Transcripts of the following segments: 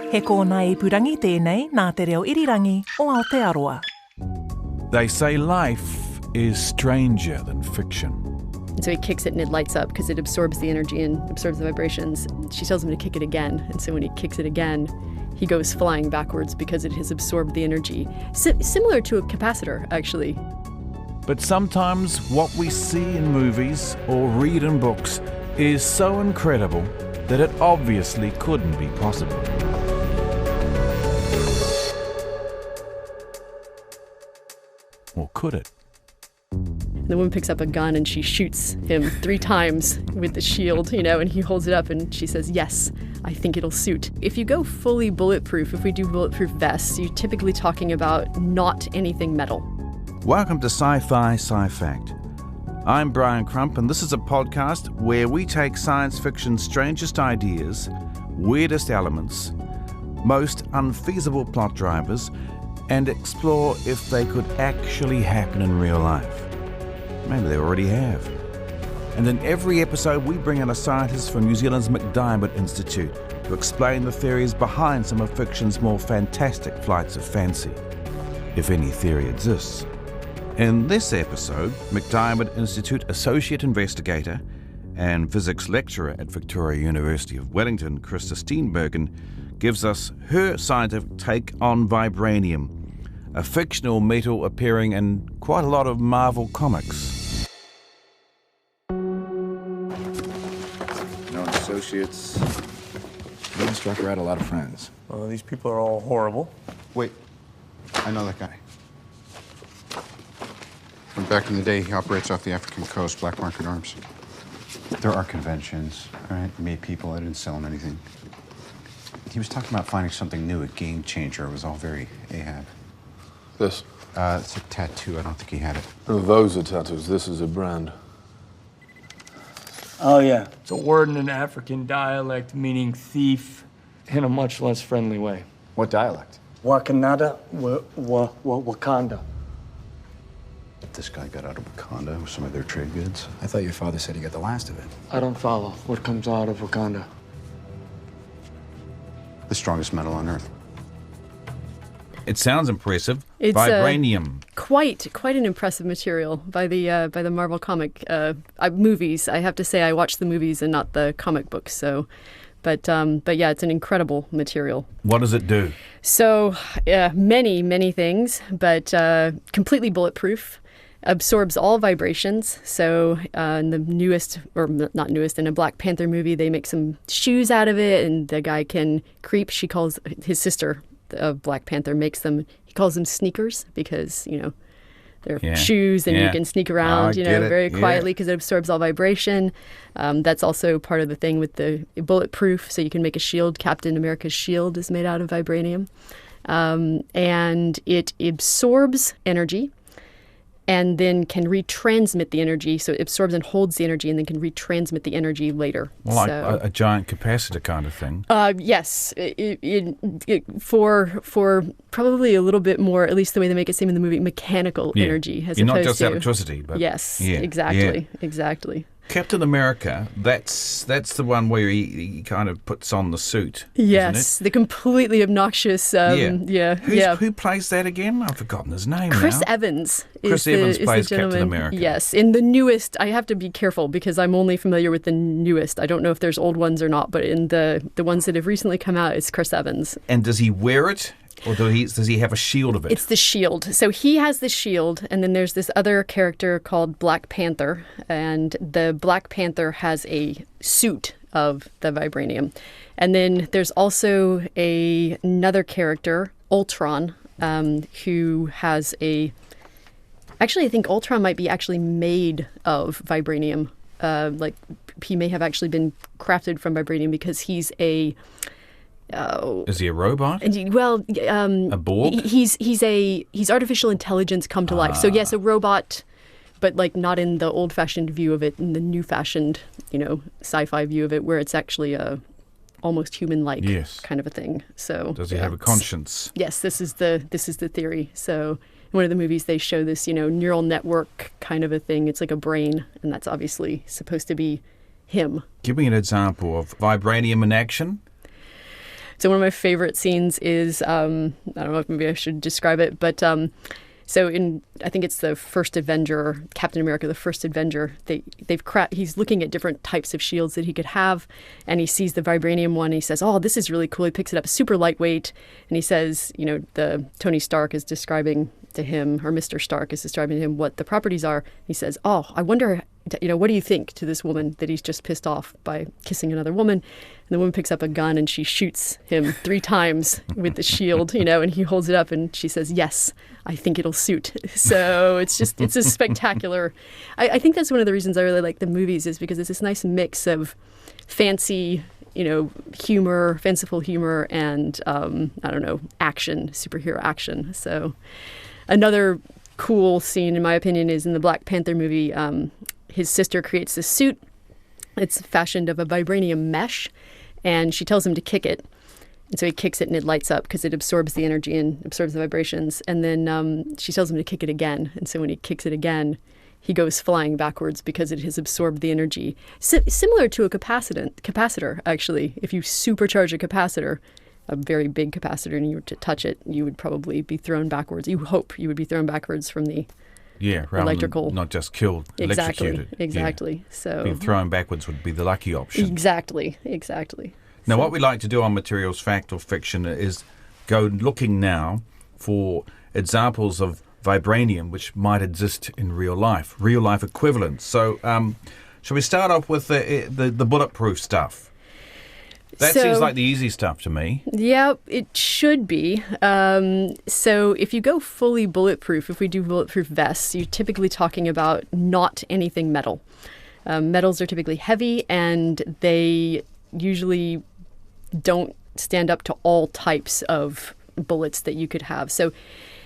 He kōna ipurangi tēnei nā te reo irirangi o Aotearoa. They say life is stranger than fiction. And so he kicks it and it lights up because it absorbs the energy and absorbs the vibrations. She tells him to kick it again. And so when he kicks it again, he goes flying backwards because it has absorbed the energy. Similar to a capacitor, actually. But sometimes what we see in movies or read in books is so incredible that it obviously couldn't be possible. Or could it? The woman picks up a gun and she shoots him 3 times with the shield, and he holds it up and she says, yes, I think it'll suit. If you go fully bulletproof, if we do bulletproof vests, you're typically talking about not anything metal. Welcome to Sci Fi, Sci Fact. I'm Brian Crump, and this is a podcast where we take science fiction's strangest ideas, weirdest elements, most unfeasible plot drivers, and explore if they could actually happen in real life. Maybe they already have. And in every episode, we bring in a scientist from New Zealand's McDiarmid Institute to explain the theories behind some of fiction's more fantastic flights of fancy, if any theory exists. In this episode, McDiarmid Institute Associate Investigator and Physics Lecturer at Victoria University of Wellington, Krista Steenbergen, gives us her scientific take on Vibranium, a fictional metal appearing in quite a lot of Marvel comics. No associates. The instructor had a lot of friends. Well, these people are all horrible. Wait, I know that guy. From back in the day, he operates off the African coast, black market arms. There are conventions, right? Meet people. I didn't sell him anything. He was talking about finding something new, a game changer. It was all very Ahab. This? It's a tattoo. I don't think he had it. No, those are tattoos. This is a brand. Oh, yeah. It's a word in an African dialect meaning thief in a much less friendly way. What dialect? Wakanada, Wakanda. This guy got out of Wakanda with some of their trade goods. I thought your father said he got the last of it. I don't follow what comes out of Wakanda. The strongest metal on Earth. It sounds impressive. It's Vibranium. Quite an impressive material by the Marvel comic movies. I have to say I watched the movies and not the comic books. So, but yeah, it's an incredible material. What does it do? So many things, but completely bulletproof. Absorbs all vibrations. So in the newest, or not newest, in a Black Panther movie, they make some shoes out of it, and the guy can creep. She calls his sister of Black Panther makes them. He calls them sneakers because they're shoes, and you can sneak around, very quietly because it absorbs all vibration. That's also part of the thing with the bulletproof. So you can make a shield. Captain America's shield is made out of vibranium, and it absorbs energy and then can retransmit the energy. So it absorbs and holds the energy and then can retransmit the energy later. Like a giant capacitor kind of thing? Yes. For probably a little bit more, at least the way they make it seem in the movie, mechanical energy. As You're opposed not just to electricity. But yes, exactly. Captain America, that's the one where he kind of puts on the suit. Yes, isn't it? the completely obnoxious. Who plays that again? I've forgotten his name now. Chris Evans. Chris Evans plays Captain America. Yes, in the newest. I have to be careful because I'm only familiar with the newest. I don't know if there's old ones or not, but in the ones that have recently come out, it's Chris Evans. And does he wear it? Or does he have a shield of it? It's the shield. So he has the shield, and then there's this other character called Black Panther, and the Black Panther has a suit of the vibranium. And then there's also another character, Ultron, who has actually, I think Ultron might be actually made of vibranium. He may have actually been crafted from vibranium because he's is he a robot? A Borg? He's artificial intelligence come to life. So yes, a robot, but not in the old-fashioned view of it, in the new-fashioned, sci-fi view of it, where it's actually a almost human-like kind of a thing. So does he have a conscience? Yes, this is the theory. So in one of the movies, they show this neural network kind of a thing. It's like a brain, and that's obviously supposed to be him. Give me an example of vibranium in action. So one of my favorite scenes is, I don't know if maybe I should describe it, but so I think it's the first Avenger, Captain America, the first Avenger, he's looking at different types of shields that he could have, and he sees the vibranium one, and he says, oh, this is really cool. He picks it up, super lightweight, and he says, the Tony Stark is describing to him, or Mr. Stark is describing to him what the properties are. He says, oh, I wonder, what do you think to this woman that he's just pissed off by kissing another woman? And the woman picks up a gun and she shoots him 3 times with the shield, and he holds it up and she says, yes, I think it'll suit. So it's a spectacular. I think that's one of the reasons I really like the movies, is because it's this nice mix of fancy, humor, fanciful humor, and, action, superhero action. So another cool scene, in my opinion, is in the Black Panther movie. His sister creates this suit. It's fashioned of a vibranium mesh, and she tells him to kick it. And so he kicks it and it lights up because it absorbs the energy and absorbs the vibrations. And then she tells him to kick it again. And so when he kicks it again, he goes flying backwards because it has absorbed the energy. Similar to a capacitor, actually. If you supercharge a capacitor, a very big capacitor, and you were to touch it, you would probably be thrown backwards. You hope you would be thrown backwards from the electrical. Not just killed, electrocuted. Exactly. Yeah. So being thrown backwards would be the lucky option. Exactly. Now, what we like to do on Materials Fact or Fiction is go looking now for examples of vibranium which might exist in real life equivalents. So, shall we start off with the bulletproof stuff? That seems like the easy stuff to me. Yeah, it should be. So if you go fully bulletproof, if we do bulletproof vests, you're typically talking about not anything metal. Metals are typically heavy, and they usually don't stand up to all types of bullets that you could have. So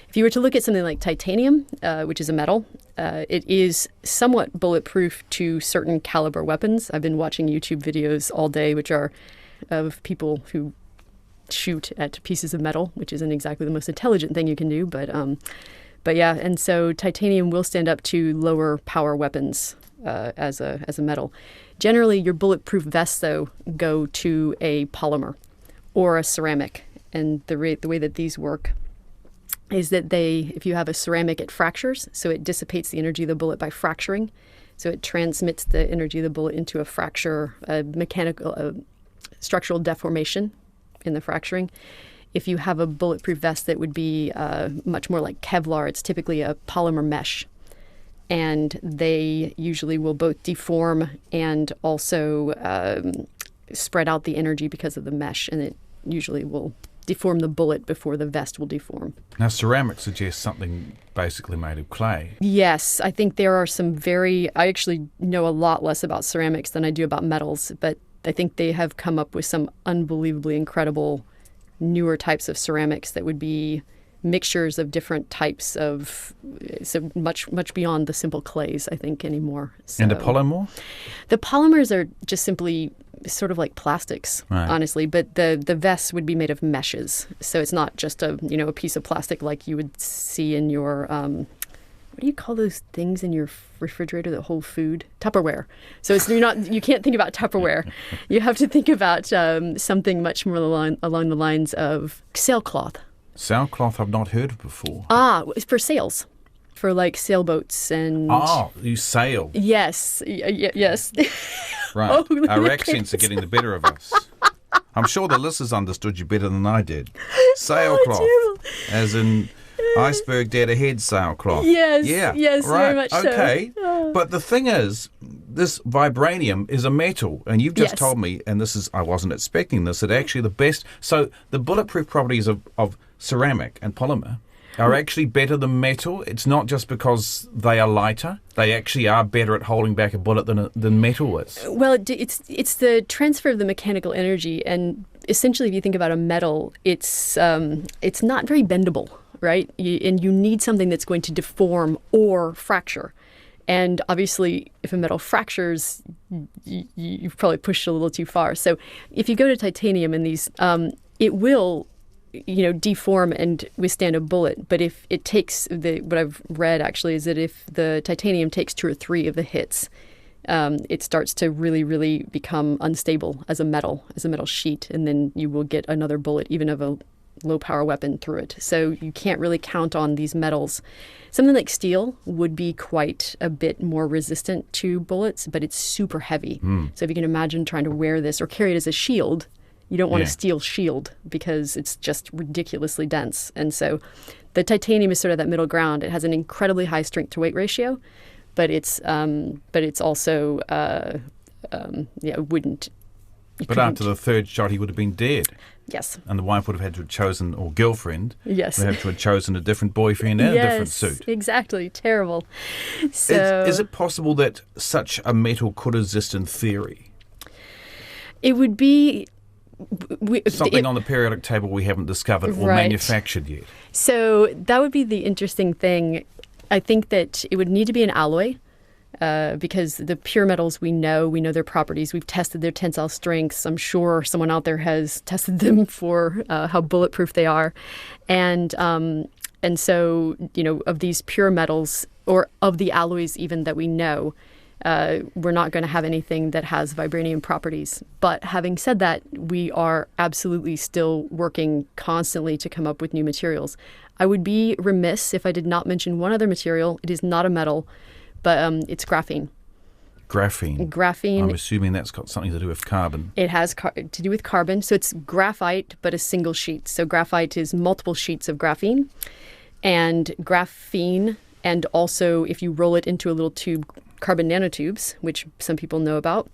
if you were to look at something like titanium, which is a metal, it is somewhat bulletproof to certain caliber weapons. I've been watching YouTube videos all day, which are of people who shoot at pieces of metal, which isn't exactly the most intelligent thing you can do, but yeah. And so titanium will stand up to lower power weapons as a metal. Generally, your bulletproof vests, though, go to a polymer or a ceramic, and the way that these work is that if you have a ceramic, it fractures, so it dissipates the energy of the bullet by fracturing. So it transmits the energy of the bullet into a fracture, structural deformation in the fracturing. If you have a bulletproof vest that would be much more like Kevlar, it's typically a polymer mesh. And they usually will both deform and also spread out the energy because of the mesh. And it usually will deform the bullet before the vest will deform. Now, ceramic suggests something basically made of clay. Yes, I think there are I actually know a lot less about ceramics than I do about metals, but I think they have come up with some unbelievably incredible newer types of ceramics that would be mixtures of different types of, so much beyond the simple clays, I think, anymore. So, and the polymer? The polymers are just simply sort of like plastics, right, honestly, but the vests would be made of meshes. So it's not just a piece of plastic like you would see in your, what do you call those things in your refrigerator that hold food? Tupperware. So you can't think about Tupperware. You have to think about something much more along the lines of sailcloth. Sailcloth I've not heard of before. It's for sails. For like sailboats and... Oh, you sail. Yes. Yes. Right. Our accents are getting the better of us. I'm sure the listeners understood you better than I did. Sailcloth. As in iceberg dead ahead sailcloth. Yes. Yeah. Yes, right. very much so. Okay. But the thing is, this vibranium is a metal, and you've just told me, and I wasn't expecting this, that actually the best... So the bulletproof properties of ceramic and polymer are actually better than metal. It's not just because they are lighter. They actually are better at holding back a bullet than metal is. Well, it's the transfer of the mechanical energy, and essentially, if you think about a metal, it's not very bendable, right? And you need something that's going to deform or fracture. And obviously, if a metal fractures, you've probably pushed a little too far. So if you go to titanium in these, it will deform and withstand a bullet. But if it takes what I've read actually is that if the titanium takes 2 or 3 of the hits, it starts to really, really become unstable as a metal sheet, and then you will get another bullet, even of a low power weapon, through it. So you can't really count on these metals. Something like steel would be quite a bit more resistant to bullets, but it's super heavy. So if you can imagine trying to wear this or carry it as a shield, you don't want a steel shield because it's just ridiculously dense. And so the titanium is sort of that middle ground. It has an incredibly high strength to weight ratio, but it's also wouldn't. But after the third shot, he would have been dead. Yes. And the wife would have had to have chosen, or girlfriend, yes, would have to have chosen a different boyfriend and a different suit. Exactly. Terrible. So Is it possible that such a metal could exist in theory? It would be something on the periodic table we haven't discovered or manufactured yet. So that would be the interesting thing. I think that it would need to be an alloy. Because the pure metals we know their properties. We've tested their tensile strengths. I'm sure someone out there has tested them for how bulletproof they are. And so, of these pure metals, or of the alloys even that we know, we're not going to have anything that has vibranium properties. But having said that, we are absolutely still working constantly to come up with new materials. I would be remiss if I did not mention one other material. It is not a metal, but it's graphene. Graphene. I'm assuming that's got something to do with carbon. It has to do with carbon. So it's graphite, but a single sheet. So graphite is multiple sheets of graphene. And graphene, and also if you roll it into a little tube, carbon nanotubes, which some people know about,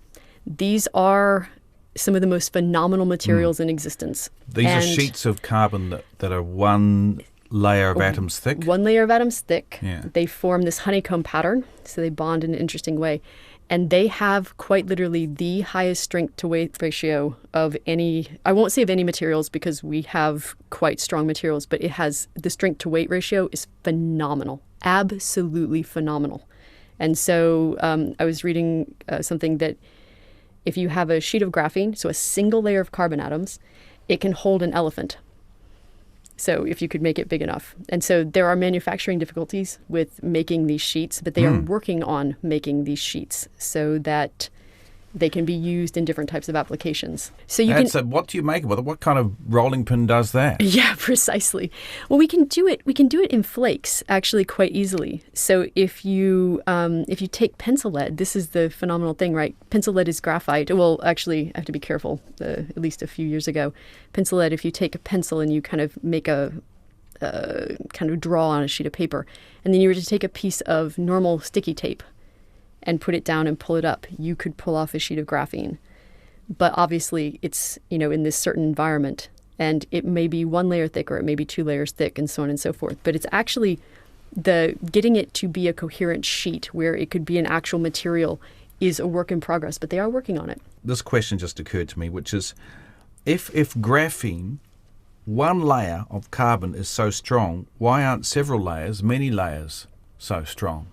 these are some of the most phenomenal materials in existence. These are sheets of carbon that are one layer of atoms thick? One layer of atoms thick. Yeah. They form this honeycomb pattern, so they bond in an interesting way. And they have quite literally the highest strength to weight ratio of any, I won't say of any materials because we have quite strong materials, but it has, the strength to weight ratio is phenomenal, absolutely phenomenal. And so I was reading something that if you have a sheet of graphene, so a single layer of carbon atoms, it can hold an elephant. So if you could make it big enough. And so there are manufacturing difficulties with making these sheets, but they are working on making these sheets so that they can be used in different types of applications. So So what do you make of it? What kind of rolling pin does that? Yeah, precisely. Well, we can do it in flakes actually quite easily. So if you take pencil lead, this is the phenomenal thing, right? Pencil lead is graphite. Well, actually, I have to be careful. At least a few years ago, pencil lead. If you take a pencil and you kind of make a kind of draw on a sheet of paper, and then you were to take a piece of normal sticky tape and put it down and pull it up, you could pull off a sheet of graphene. But obviously it's, in this certain environment, and it may be one layer thick or it may be two layers thick and so on and so forth. But it's actually getting it to be a coherent sheet where it could be an actual material is a work in progress, but they are working on it. This question just occurred to me, which is, if graphene, one layer of carbon is so strong, why aren't several layers, many layers, so strong?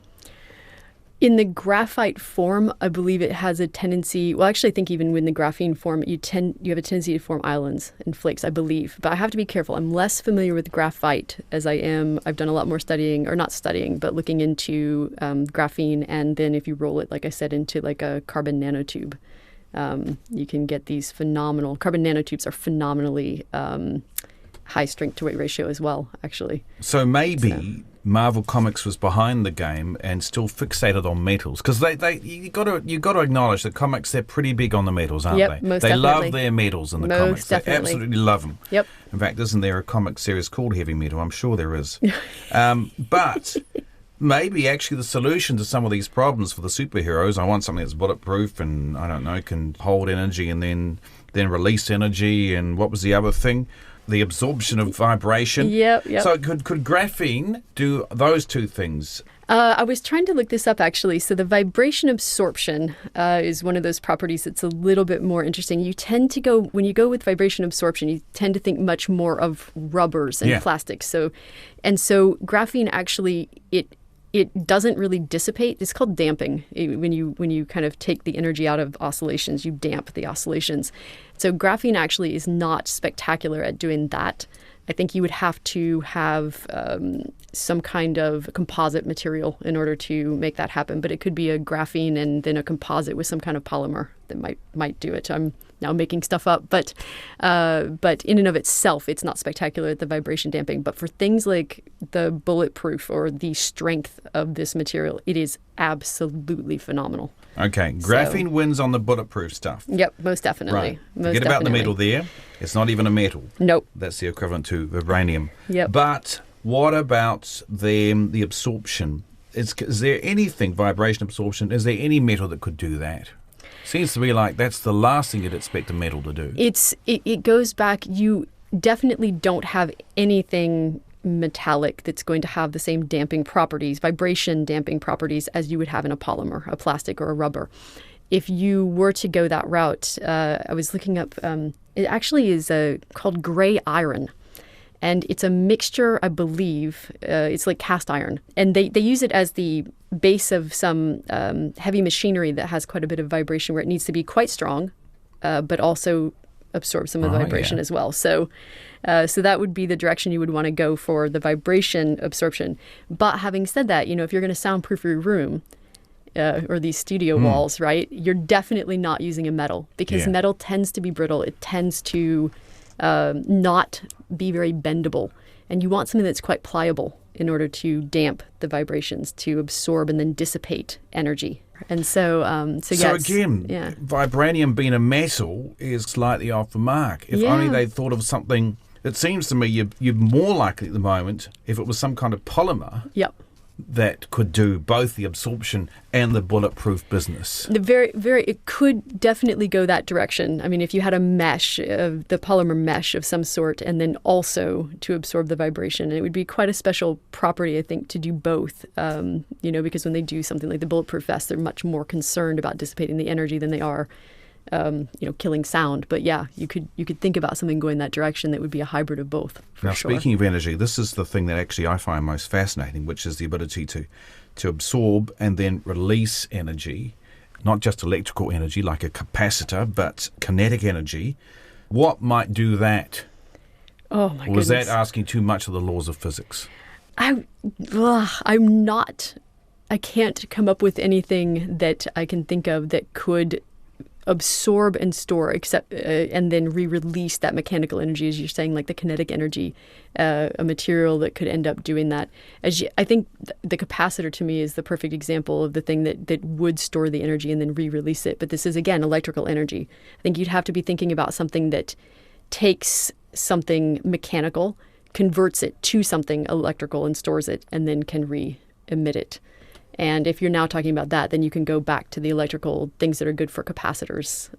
In the graphite form, I believe it has a tendency, well, actually I think even in the graphene form, you have a tendency to form islands and flakes, I believe. But I have to be careful. I'm less familiar with graphite as I am. I've done a lot more studying, or not studying, but looking into graphene. And then if you roll it, like I said, into like a carbon nanotube, you can get these phenomenal, carbon nanotubes are phenomenally high strength to weight ratio as well, actually. So maybe Marvel Comics was behind the game and still fixated on metals, because you got to acknowledge that comics, they're pretty big on the metals, aren't they? Most they definitely. love their metals in the comics. Definitely. They absolutely love them. Yep. In fact, isn't there a comic series called Heavy Metal? I'm sure there is. But maybe actually the solution to some of these problems for the superheroes, I want something that's bulletproof and, I don't know, can hold energy and then release energy, and what was the other thing? The absorption of vibration. Yep. So could graphene do those two things? I was trying to look this up, actually. So the vibration absorption is one of those properties that's a little bit more interesting. You tend to when you go with vibration absorption, you tend to think much more of rubbers and plastics. So graphene actually, it doesn't really dissipate. It's called damping. When you kind of take the energy out of oscillations, you damp the oscillations. So graphene actually is not spectacular at doing that. I think you would have to have some kind of composite material in order to make that happen. But it could be a graphene and then a composite with some kind of polymer that might do it. I'm now making stuff up, but in and of itself, it's not spectacular at the vibration damping. But for things like the bulletproof or the strength of this material, it is absolutely phenomenal. Okay, graphene wins on the bulletproof stuff. Yep, most definitely. Right. Most Forget about the definitely. metal there. It's not even a metal. Nope. That's the equivalent to vibranium. Yep. But what about the absorption? Is there anything, vibration absorption, is there any metal that could do that? Seems to me like that's the last thing you'd expect a metal to do. It goes back, you definitely don't have anything metallic that's going to have the same damping properties, vibration damping properties, as you would have in a polymer, a plastic or a rubber. If you were to go that route, I was looking up, it actually is called gray iron. And it's a mixture, I believe, it's like cast iron. And they use it as the base of some heavy machinery that has quite a bit of vibration where it needs to be quite strong, but also absorb some of the vibration as well. So that would be the direction you would want to go for the vibration absorption. But having said that, if you're going to soundproof your room, or these studio walls, right, you're definitely not using a metal because metal tends to be brittle. It tends to not be very bendable. And you want something that's quite pliable in order to damp the vibrations, to absorb and then dissipate energy. And so again, vibranium being a metal is slightly off the mark. If only they thought of something, it seems to me you're more likely at the moment if it was some kind of polymer. Yep. That could do both the absorption and the bulletproof business. It could definitely go that direction. I mean, if you had a mesh, the polymer mesh of some sort, and then also to absorb the vibration, it would be quite a special property, I think, to do both. Because when they do something like the bulletproof vest, they're much more concerned about dissipating the energy than they are, killing sound. But yeah, you could think about something going that direction that would be a hybrid of both. Now, speaking of energy, this is the thing that actually I find most fascinating, which is the ability to absorb and then release energy, not just electrical energy like a capacitor, but kinetic energy. What might do that? Oh my goodness. Was that asking too much of the laws of physics? I'm not. I can't come up with anything that I can think of that could absorb and store and then re-release that mechanical energy, as you're saying, like the kinetic energy, a material that could end up doing that. I think the capacitor to me is the perfect example of the thing that would store the energy and then re-release it. But this is, again, electrical energy. I think you'd have to be thinking about something that takes something mechanical, converts it to something electrical and stores it, and then can re-emit it. And if you're now talking about that, then you can go back to the electrical things that are good for capacitors,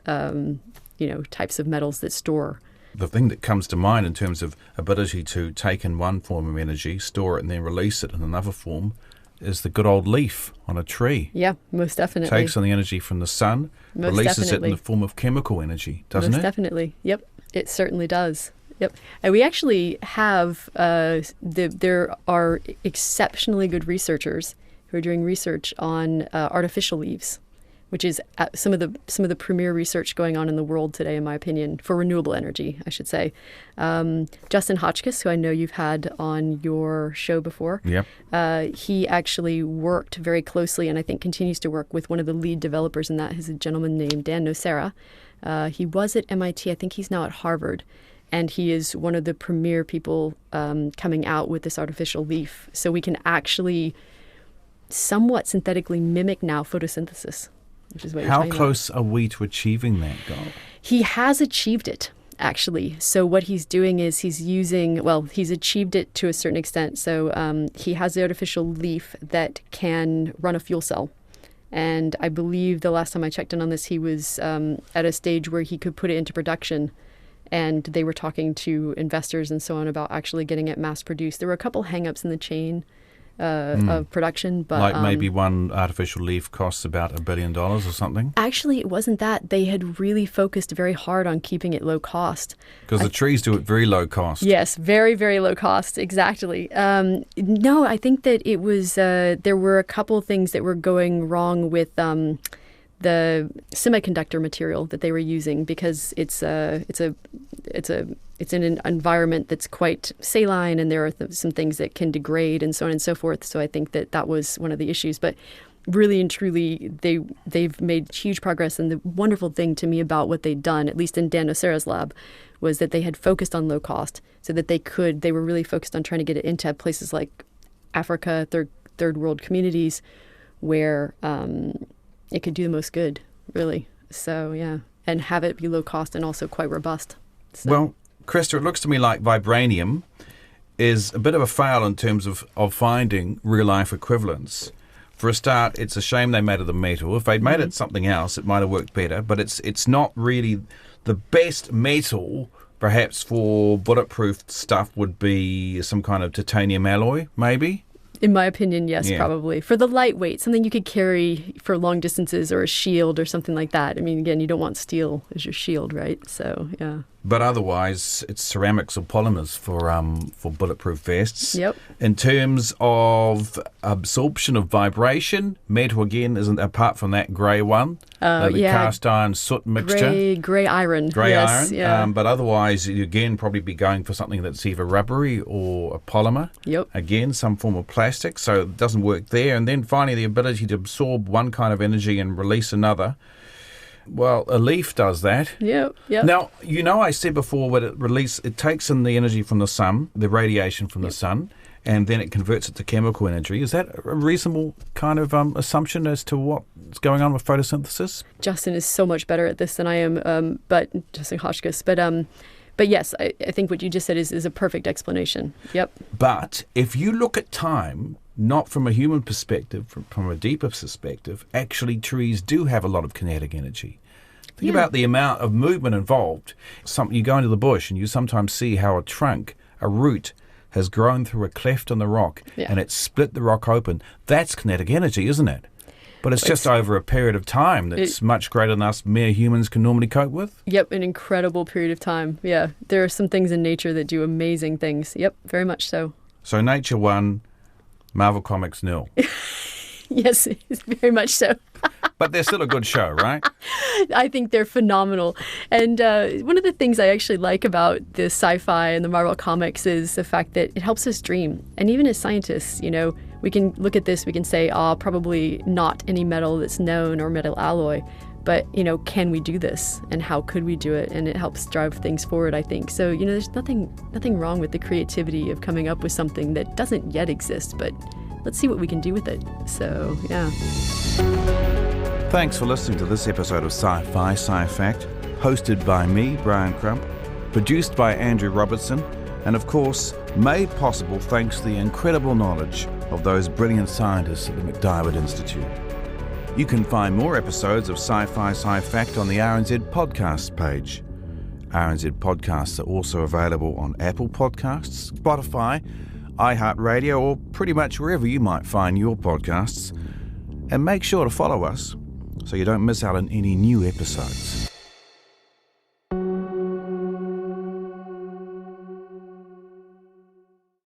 types of metals that store. The thing that comes to mind in terms of ability to take in one form of energy, store it, and then release it in another form is the good old leaf on a tree. Yeah, most definitely. Takes on the energy from the sun, releases it in the form of chemical energy, doesn't it? Most definitely. Yep, it certainly does. Yep. And we actually have, there are exceptionally good researchers who are doing research on artificial leaves, which is some of the premier research going on in the world today, in my opinion, for renewable energy, I should say. Justin Hotchkiss, who I know you've had on your show before, he actually worked very closely and I think continues to work with one of the lead developers in that. He's a gentleman named Dan Nocera. He was at MIT. I think he's now at Harvard. And he is one of the premier people coming out with this artificial leaf. So we can actually somewhat synthetically mimic now photosynthesis, which is what you're talking about. How close are we to achieving that goal? He has achieved it, actually. So what he's doing is he's achieved it to a certain extent. So he has the artificial leaf that can run a fuel cell. And I believe the last time I checked in on this, he was at a stage where he could put it into production. And they were talking to investors and so on about actually getting it mass produced. There were a couple hang-ups in the chain of production, but like maybe one artificial leaf costs about $1 billion or something. Actually, it wasn't that. They had really focused very hard on keeping it low cost. Because the trees do it very low cost. Yes, very, very low cost. Exactly. No, I think that it was there were a couple things that were going wrong with the semiconductor material that they were using, because it's in an environment that's quite saline, and there are some things that can degrade and so on and so forth. So I think that was one of the issues. But really and truly, they've made huge progress. And the wonderful thing to me about what they'd done, at least in Dan Nocera's lab, was that they had focused on low cost, so that they were really focused on trying to get it into places like Africa, third world communities, where it could do the most good, really. So, yeah, and have it be low cost and also quite robust. So. Well, Krista, it looks to me like Vibranium is a bit of a fail in terms of finding real-life equivalents. For a start, it's a shame they made it a metal. If they'd made it something else, it might have worked better, but it's not really the best metal. Perhaps for bulletproof stuff would be some kind of titanium alloy, maybe? In my opinion, yes, Yeah. probably. For the lightweight, something you could carry for long distances, or a shield or something like that. I mean, again, you don't want steel as your shield, right? So, yeah. But otherwise, it's ceramics or polymers for bulletproof vests. Yep. In terms of absorption of vibration, metal again isn't, apart from that grey one, the yeah. cast iron soot mixture. Grey iron. Grey yes, iron. Yeah. But otherwise, you again probably be going for something that's either rubbery or a polymer. Yep. Again, some form of plastic, so it doesn't work there. And then finally, the ability to absorb one kind of energy and release another. Well, a leaf does that. Yep. Now, I said before that it takes in the energy from the sun, the radiation from the sun, and then it converts it to chemical energy. Is that a reasonable kind of assumption as to what's going on with photosynthesis? Justin is so much better at this than I am, but Justin Hotchkiss. But yes, I think what you just said is a perfect explanation. Yep. But if you look at time, not from a human perspective, from a deeper perspective, actually trees do have a lot of kinetic energy. Think about the amount of movement involved. You go into the bush and you sometimes see how a root, has grown through a cleft in the rock and it's split the rock open. That's kinetic energy, isn't it? But it's just over a period of time that's much greater than us mere humans can normally cope with. Yep, an incredible period of time. Yeah, there are some things in nature that do amazing things. Yep, very much so. So Nature 1, Marvel Comics 0. Yes, very much so. But they're still a good show, right? I think they're phenomenal. And one of the things I actually like about the sci-fi and the Marvel comics is the fact that it helps us dream. And even as scientists, we can look at this, we can say, probably not any metal that's known or metal alloy. But, can we do this? And how could we do it? And it helps drive things forward, I think. So, there's nothing wrong with the creativity of coming up with something that doesn't yet exist, but let's see what we can do with it. So, yeah. Thanks for listening to this episode of Sci Fi, Sci Fact, hosted by me, Brian Crump, produced by Andrew Robertson, and of course, made possible thanks to the incredible knowledge of those brilliant scientists at the MacDiarmid Institute. You can find more episodes of Sci Fi, Sci Fact on the RNZ podcast page. RNZ podcasts are also available on Apple Podcasts, Spotify, iHeartRadio, or pretty much wherever you might find your podcasts. And make sure to follow us so you don't miss out on any new episodes.